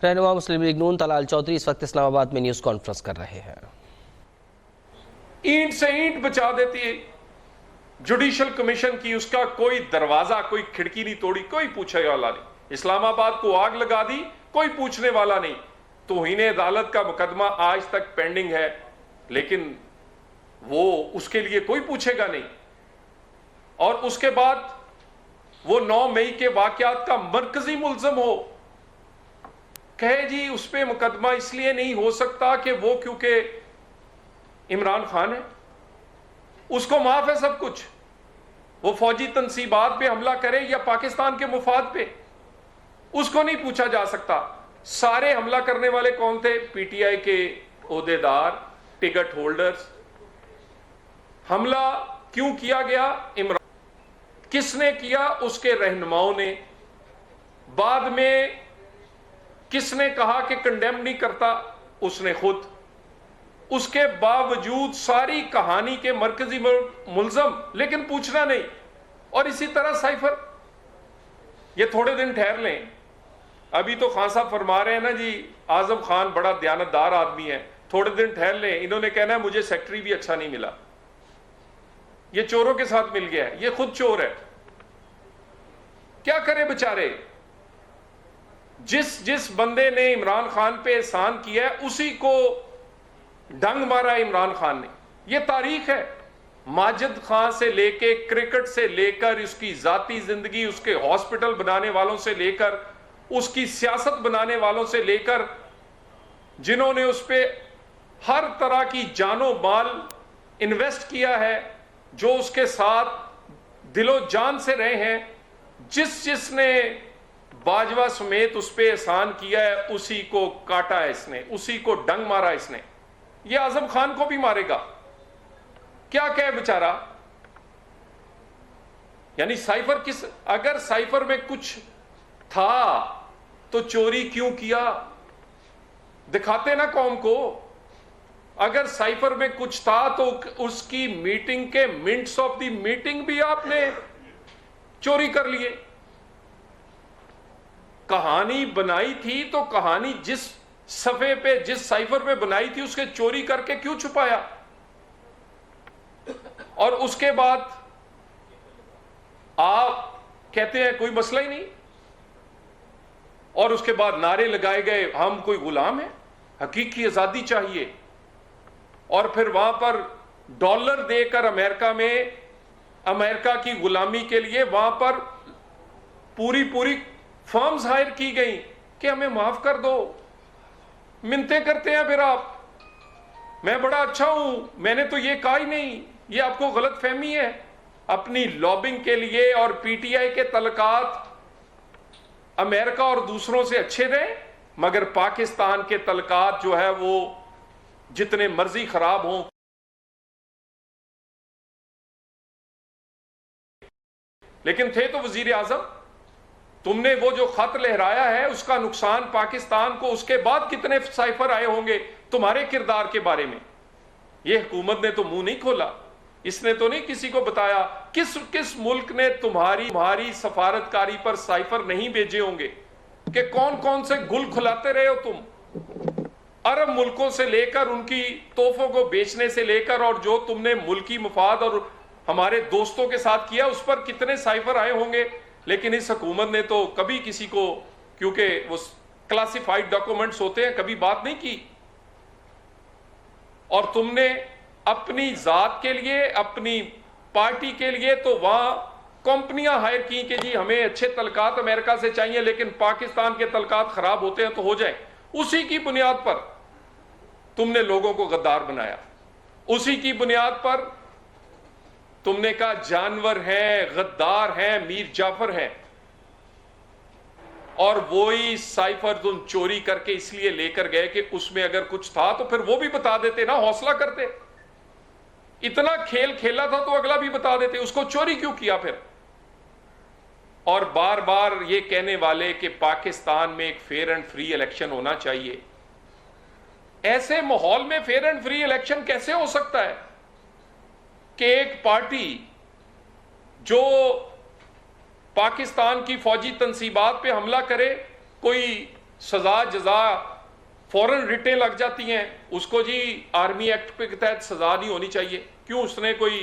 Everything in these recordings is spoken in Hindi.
रहनुमा मुस्लिम लीग नून तलाल चौधरी इस वक्त इस्लामाबाद में न्यूज कॉन्फ्रेंस कर रहे हैं। ईंट से ईंट बचा देती है जुडिशल कमीशन की, उसका कोई दरवाजा कोई खिड़की नहीं तोड़ी, कोई पूछने वाला नहीं। इस्लामाबाद को आग लगा दी, कोई पूछने वाला नहीं। तौहीन अदालत का मुकदमा आज तक पेंडिंग है, लेकिन वो उसके लिए कोई पूछेगा नहीं। और उसके बाद वो 9 मई के वाकयात का मरकजी मुल्जम हो, कहे जी उस पर मुकदमा इसलिए नहीं हो सकता कि वो क्योंकि इमरान खान है, उसको माफ है सब कुछ। वो फौजी तनसीबात पे हमला करे या पाकिस्तान के मुफाद पे, उसको नहीं पूछा जा सकता। सारे हमला करने वाले कौन थे? पीटीआई के ओहदेदार, टिकट होल्डर्स। हमला क्यों किया गया? इमरान किसने किया? उसके रहनुमाओं ने। बाद में किसने कहा कि कंडेम नहीं करता? उसने खुद। उसके बावजूद सारी कहानी के मरकजी मुल्जम, लेकिन पूछना नहीं। और इसी तरह साइफर, ये थोड़े दिन ठहर लें। अभी तो खान साहब फरमा रहे हैं ना जी, आजम खान बड़ा दयानतदार आदमी है, थोड़े दिन ठहर लें। इन्होंने कहना है मुझे सेक्रेटरी भी अच्छा नहीं मिला, ये चोरों के साथ मिल गया है, ये खुद चोर है। क्या करे बेचारे? जिस बंदे ने इमरान खान पे एहसान किया है, उसी को डंग मारा है इमरान खान ने। यह तारीख है। माजिद खान से लेके, क्रिकेट से लेकर, उसकी जाती जिंदगी, उसके हॉस्पिटल बनाने वालों से लेकर, उसकी सियासत बनाने वालों से लेकर, जिन्होंने उस पर हर तरह की जानो माल इन्वेस्ट किया है, जो उसके साथ दिलो जान से रहे हैं, जिसने बाजवा समेत उस पर एहसान किया है, उसी को काटा है इसने, उसी को डंग मारा इसने। ये आजम खान को भी मारेगा। क्या कहे बेचारा? यानी साइफर किस, अगर साइफर में कुछ था तो चोरी क्यों किया? दिखाते ना कौम को। अगर साइफर में कुछ था तो उसकी मीटिंग के मिनट्स ऑफ द मीटिंग भी आपने चोरी कर लिए। कहानी बनाई थी तो कहानी जिस सफे पे, जिस साइफर पे बनाई थी, उसके चोरी करके क्यों छुपाया? और उसके बाद आप कहते हैं कोई मसला ही नहीं, और उसके बाद नारे लगाए गए हम कोई गुलाम है, हकीकी आजादी चाहिए। और फिर वहां पर डॉलर देकर अमेरिका में, अमेरिका की गुलामी के लिए वहां पर पूरी फर्म्स हायर की गई कि हमें माफ कर दो। मिन्नतें करते हैं फिर आप, मैं बड़ा अच्छा हूं, मैंने तो ये कहा ही नहीं। ये आपको गलत फहमी है। अपनी लॉबिंग के लिए और पीटीआई के तलकात अमेरिका और दूसरों से अच्छे रहे, मगर पाकिस्तान के तलकात जो है वो जितने मर्जी खराब हों, लेकिन थे तो वजीर आजम। तुमने वो जो खत लहराया है, उसका नुकसान पाकिस्तान को, उसके बाद कितने साइफर आए होंगे तुम्हारे किरदार के बारे में। ये हुकूमत ने तो मुंह नहीं खोला, इसने तो नहीं किसी को बताया। किस मुल्क ने तुम्हारी सफारतकारी पर साइफर नहीं भेजे होंगे कि कौन कौन से गुल खुलाते रहे हो तुम। अरब मुल्कों से लेकर, उनकी तोहफों को बेचने से लेकर, और जो तुमने मुल्की मुफाद और हमारे दोस्तों के साथ किया, उस पर कितने साइफर आए होंगे। लेकिन इस हुकूमत ने तो कभी किसी को, क्योंकि वो क्लासिफाइड डॉक्यूमेंट्स होते हैं, कभी बात नहीं की। और तुमने अपनी जात के लिए, अपनी पार्टी के लिए तो वहां कंपनियां हायर की कि जी हमें अच्छे तलकात अमेरिका से चाहिए, लेकिन पाकिस्तान के तलकात खराब होते हैं तो हो जाए। उसी की बुनियाद पर तुमने लोगों को गद्दार बनाया। उसी की बुनियाद पर तुमने कहा जानवर हैं, गद्दार हैं, मीर जाफर हैं। और वही साइफर तुम चोरी करके इसलिए लेकर गए कि उसमें अगर कुछ था तो फिर वो भी बता देते ना, हौसला करते। इतना खेल खेला था तो अगला भी बता देते। उसको चोरी क्यों किया फिर? और बार बार ये कहने वाले कि पाकिस्तान में एक फेयर एंड फ्री इलेक्शन होना चाहिए। ऐसे माहौल में फेयर एंड फ्री इलेक्शन कैसे हो सकता है कि एक पार्टी जो पाकिस्तान की फौजी तनसीबात पे हमला करे, कोई सजा जजा फौरन रिटें लग जाती हैं, उसको जी आर्मी एक्ट के तहत सजा नहीं होनी चाहिए। क्यों? उसने कोई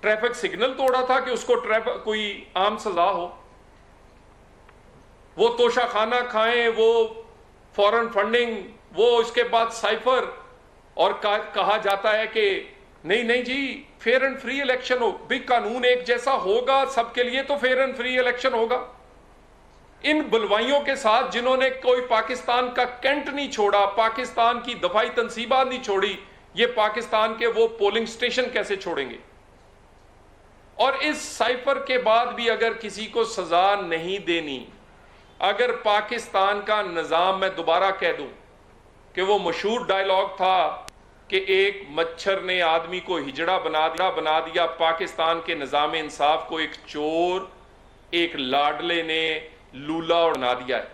ट्रैफिक सिग्नल तोड़ा था कि उसको कोई आम सजा हो? वो तोशा खाना खाएं, वो फॉरेन फंडिंग, वो इसके बाद साइफर, और कहा जाता है कि नहीं नहीं जी फेयर एंड फ्री इलेक्शन हो। भी कानून एक जैसा होगा सबके लिए तो फेयर एंड फ्री इलेक्शन होगा। इन बुलवाइयों के साथ जिन्होंने कोई पाकिस्तान का कैंट नहीं छोड़ा, पाकिस्तान की दफाई तंसीबात नहीं छोड़ी, ये पाकिस्तान के वो पोलिंग स्टेशन कैसे छोड़ेंगे? और इस साइफर के बाद भी अगर किसी को सजा नहीं देनी, अगर पाकिस्तान का निजाम, मैं दोबारा कह दूं कि वो मशहूर डायलॉग था कि एक मच्छर ने आदमी को हिजड़ा बना दिया, पाकिस्तान के निजाम इंसाफ को एक चोर, एक लाडले ने लूला बना दिया है।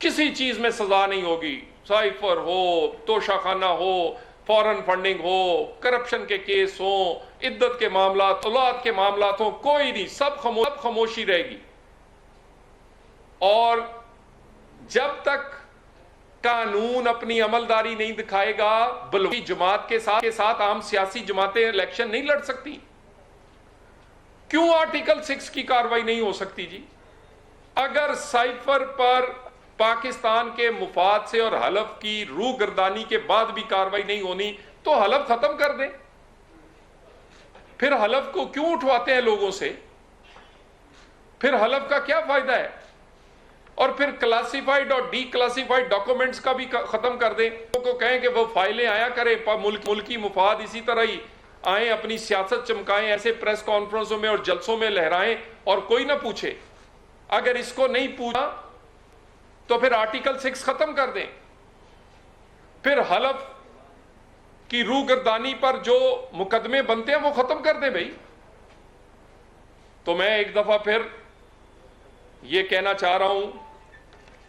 किसी चीज में सजा नहीं होगी, साइफर हो, तोशाखाना हो, फॉरेन फंडिंग हो, करप्शन के केस हो, इद्दत के मामला, औलाद के मामला हो, कोई नहीं, सब खामोशी रहेगी। और जब तक कानून अपनी अमलदारी नहीं दिखाएगा, बलूची जमात के साथ आम सियासी जमातें इलेक्शन नहीं लड़ सकती। क्यों आर्टिकल 6 की कार्रवाई नहीं हो सकती जी? अगर साइफर पर पाकिस्तान के मुफाद से और हलफ की रूह गर्दानी के बाद भी कार्रवाई नहीं होनी तो हलफ खत्म कर दें। फिर हलफ को क्यों उठवाते हैं लोगों से? फिर हलफ का क्या फायदा है? और फिर क्लासिफाइड और डी क्लासिफाइड डॉक्यूमेंट्स का भी खत्म कर दें। को कहें कि वो फाइलें आया करें, मुल्की मुफाद इसी तरह ही आए, अपनी सियासत चमकाएं, ऐसे प्रेस कॉन्फ्रेंसों में और जलसों में लहराएं और कोई ना पूछे। अगर इसको नहीं पूछा तो फिर आर्टिकल 6 खत्म कर दें। फिर हलफ की रूह गर्दानी पर जो मुकदमे बनते हैं वो खत्म कर दें भाई। तो मैं एक दफा फिर ये कहना चाह रहा हूं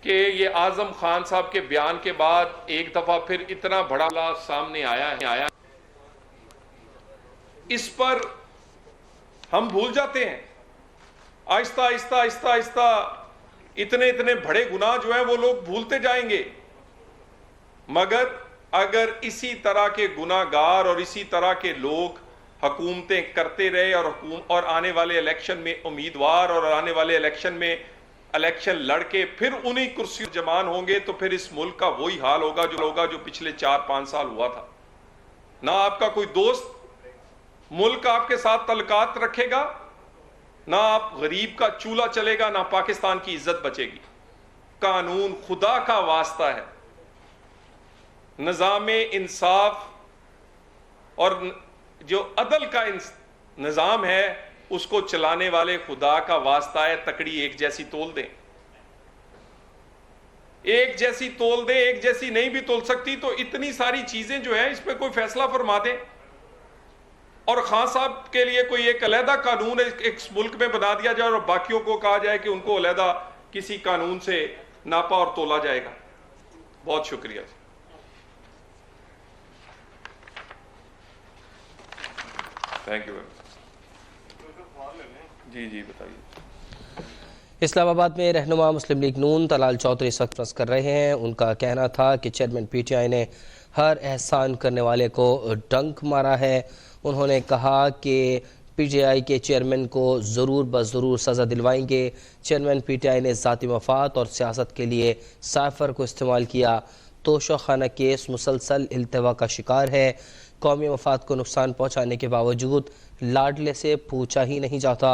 कि ये आजम खान साहब के बयान के बाद एक दफा फिर इतना बड़ा सामने आया, इस पर हम भूल जाते हैं। आहिस्ता आहिस्ता आहिस्ता आहिस्ता इतने बड़े गुनाह जो है वो लोग भूलते जाएंगे। मगर अगर इसी तरह के गुनाहगार और इसी तरह के लोग हुकूमतें करते रहे और आने वाले इलेक्शन में उम्मीदवार और आने वाले इलेक्शन में इलेक्शन लड़के फिर उन्हीं कुर्सियों जमान होंगे, तो फिर इस मुल्क का वही हाल होगा जो पिछले 4-5 साल हुआ था। ना आपका कोई दोस्त मुल्क आपके साथ तल्लुकात रखेगा, ना आप गरीब का चूल्हा चलेगा, ना पाकिस्तान की इज्जत बचेगी। कानून खुदा का वास्ता है, निज़ाम इंसाफ और जो अदल का निज़ाम है उसको चलाने वाले खुदा का वास्ता है। तकड़ी एक जैसी तोल दें, एक जैसी तोल दें, एक जैसी नहीं भी तोल सकती तो इतनी सारी चीजें जो है इस पर कोई फैसला फरमा दें। और खान साहब के लिए कोई एक अलहदा कानून एक मुल्क में बना दिया जाए और बाकियों को कहा जाए कि उनको अलहदा किसी कानून से नापा और तोला जाएगा। बहुत शुक्रिया। Thank you. जी बताइए। इस्लामाबाद में रहनुमा मुस्लिम लीग नून तलाल चौधरी इस वक्त प्रेस कर रहे हैं। उनका कहना था कि चेयरमैन पीटीआई ने हर एहसान करने वाले को डंक मारा है। उन्होंने कहा कि पीटीआई के चेयरमैन को ज़रूर बज़रूर सज़ा दिलवाएंगे। चेयरमैन पीटीआई ने ज़ाती मफाद और सियासत के लिए साइफर को इस्तेमाल किया। तोशाखाना केस मुसलसल इल्तिवा का शिकार है। कौमी मफाद को नुकसान पहुँचाने के बावजूद लाडले से पूछा ही नहीं जाता।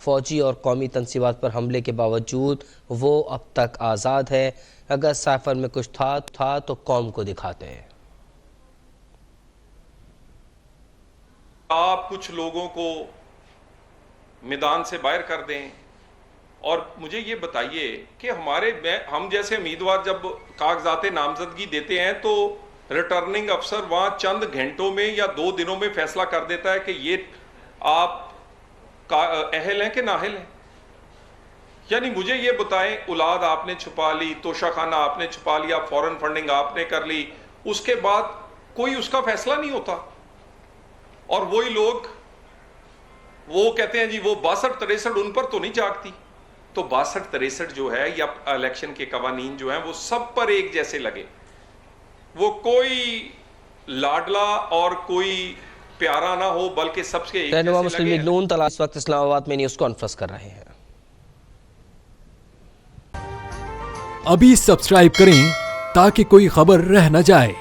फ़ौजी और कौमी तनसीबात पर हमले के बावजूद वो अब तक आज़ाद है। अगर साइफर में कुछ था तो कौम को दिखाते हैं। आप कुछ लोगों को मैदान से बाहर कर दें और मुझे ये बताइए कि हम जैसे उम्मीदवार जब कागजात नामजदगी देते हैं तो रिटर्निंग अफसर वहां चंद घंटों में या 2 दिनों में फैसला कर देता है कि ये आप अहल हैं कि नाअहल हैं। यानी मुझे ये बताएं, औलाद आपने छुपा ली, तोशाखाना आपने छुपा लिया, फॉरेन फंडिंग आपने कर ली, उसके बाद कोई उसका फैसला नहीं होता। और वही लोग वो कहते हैं जी वो 62-63 उन पर तो नहीं जागती। तो 62-63 जो है या इलेक्शन के कवानीन जो हैं वो सब पर एक जैसे लगे, वो कोई लाडला और कोई प्यारा ना हो, बल्कि सबसे एक रहनुमा जैसे मुस्लिम लगे। लीग नून तलाल इस वक्त इस्लामाबाद में न्यूज़ कॉन्फ्रेंस कर रहे हैं। अभी सब्सक्राइब करें ताकि कोई खबर रह न जाए।